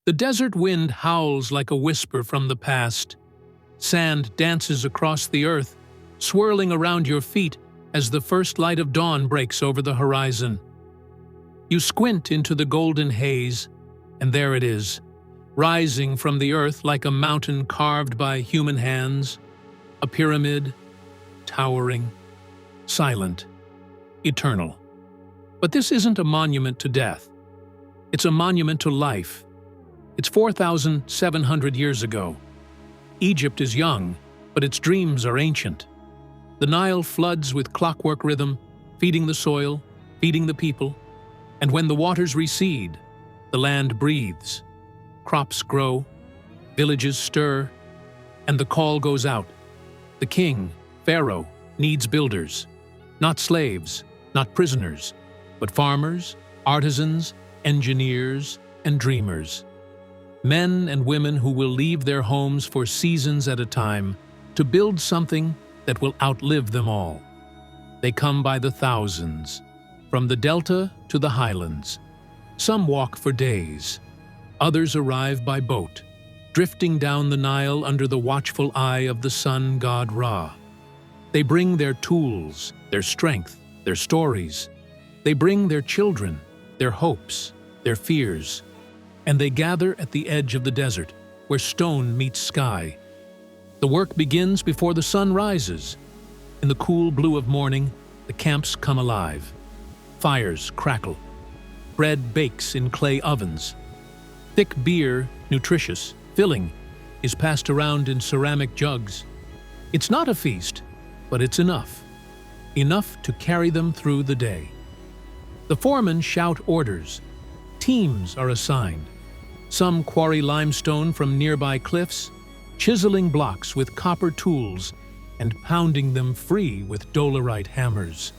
The desert wind howls like a whisper from the past. Sand dances across the earth, swirling around your feet as the first light of dawn breaks over the horizon. You squint into the golden haze, and there it is, rising from the earth like a mountain carved by human hands, a pyramid, towering, silent, eternal. But this isn't a monument to death. It's a monument to life. It's 4,700 years ago. Egypt is young, but its dreams are ancient. The Nile floods with clockwork rhythm, feeding the soil, feeding the people. And when the waters recede, the land breathes. Crops grow, villages stir, and the call goes out. The king, Pharaoh, needs builders. Not slaves, not prisoners, but farmers, artisans, engineers, and dreamers. Men and women who will leave their homes for seasons at a time to build something that will outlive them all. They come by the thousands, from the delta to the highlands. Some walk for days. Others arrive by boat, drifting down the Nile under the watchful eye of the sun god Ra. They bring their tools, their strength, their stories. They bring their children, their hopes, their fears. And they gather at the edge of the desert, where stone meets sky. The work begins before the sun rises. In the cool blue of morning, the camps come alive. Fires crackle. Bread bakes in clay ovens. Thick beer, nutritious, filling, is passed around in ceramic jugs. It's not a feast, but it's enough. Enough to carry them through the day. The foremen shout orders. Teams are assigned. Some quarry limestone from nearby cliffs, chiseling blocks with copper tools and pounding them free with dolerite hammers.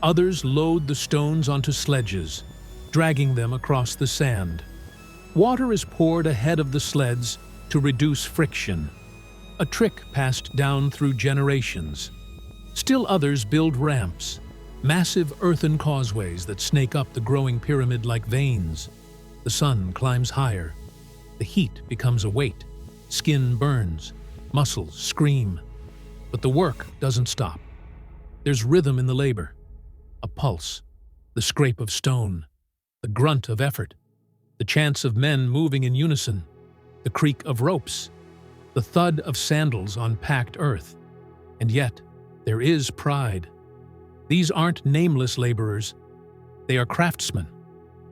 Others load the stones onto sledges, dragging them across the sand. Water is poured ahead of the sleds to reduce friction, a trick passed down through generations. Still others build ramps, massive earthen causeways that snake up the growing pyramid like veins. The sun climbs higher. The heat becomes a weight. Skin burns. Muscles scream. But the work doesn't stop. There's rhythm in the labor. A pulse. The scrape of stone. The grunt of effort. The chants of men moving in unison. The creak of ropes. The thud of sandals on packed earth. And yet, there is pride. These aren't nameless laborers. They are craftsmen,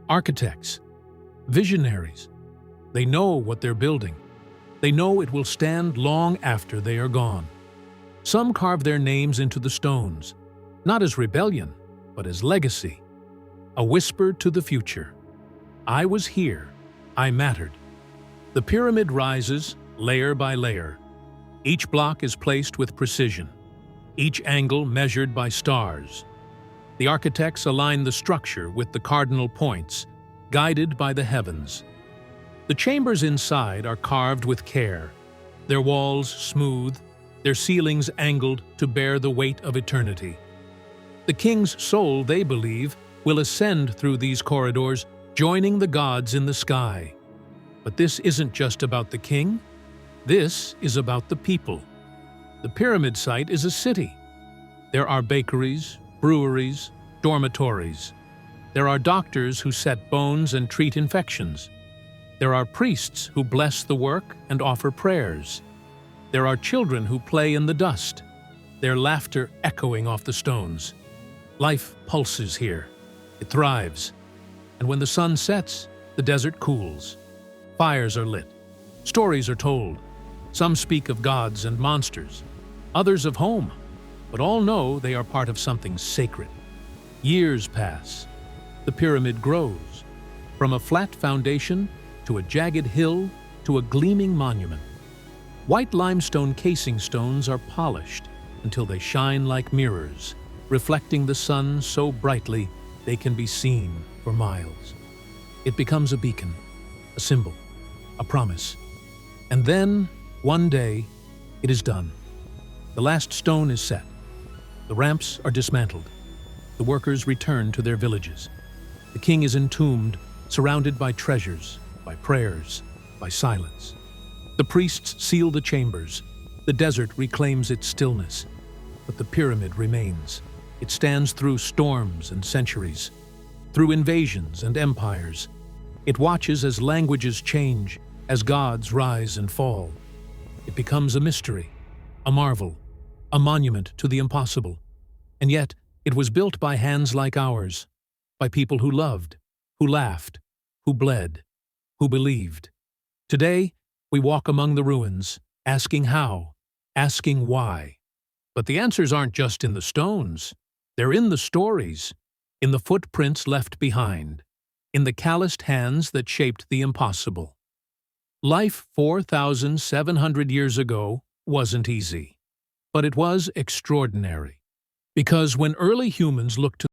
architects, visionaries. They know what they're building. They know it will stand long after they are gone. Some carve their names into the stones, not as rebellion, but as legacy. A whisper to the future. I was here. I mattered. The pyramid rises, layer by layer. Each block is placed with precision. Each angle measured by stars. The architects align the structure with the cardinal points, guided by the heavens. The chambers inside are carved with care, their walls smooth, their ceilings angled to bear the weight of eternity. The king's soul, they believe, will ascend through these corridors, joining the gods in the sky. But this isn't just about the king. This is about the people. The pyramid site is a city. There are bakeries, breweries, dormitories. There are doctors who set bones and treat infections. There are priests who bless the work and offer prayers. There are children who play in the dust, their laughter echoing off the stones. Life pulses here. It thrives. And when the sun sets, the desert cools. Fires are lit. Stories are told. Some speak of gods and monsters, others of home, but all know they are part of something sacred. Years pass. The pyramid grows, from a flat foundation to a jagged hill to a gleaming monument. White limestone casing stones are polished until they shine like mirrors, reflecting the sun so brightly they can be seen for miles. It becomes a beacon, a symbol, a promise. And then, one day, it is done. The last stone is set. The ramps are dismantled. The workers return to their villages. The king is entombed, surrounded by treasures, by by prayers, by silence. The priests seal the chambers. The desert reclaims its stillness. But the pyramid remains. It stands through storms and centuries, through invasions and empires. It watches as languages change, as gods rise and fall. It becomes a mystery, a marvel, a monument to the impossible. And yet, it was built by hands like ours, by people who loved, who laughed, who bled, who believed. Today, we walk among the ruins, asking how, asking why. But the answers aren't just in the stones. They're in the stories, in the footprints left behind, in the calloused hands that shaped the impossible. Life 4,700 years ago wasn't easy, but it was extraordinary. Because when early humans looked to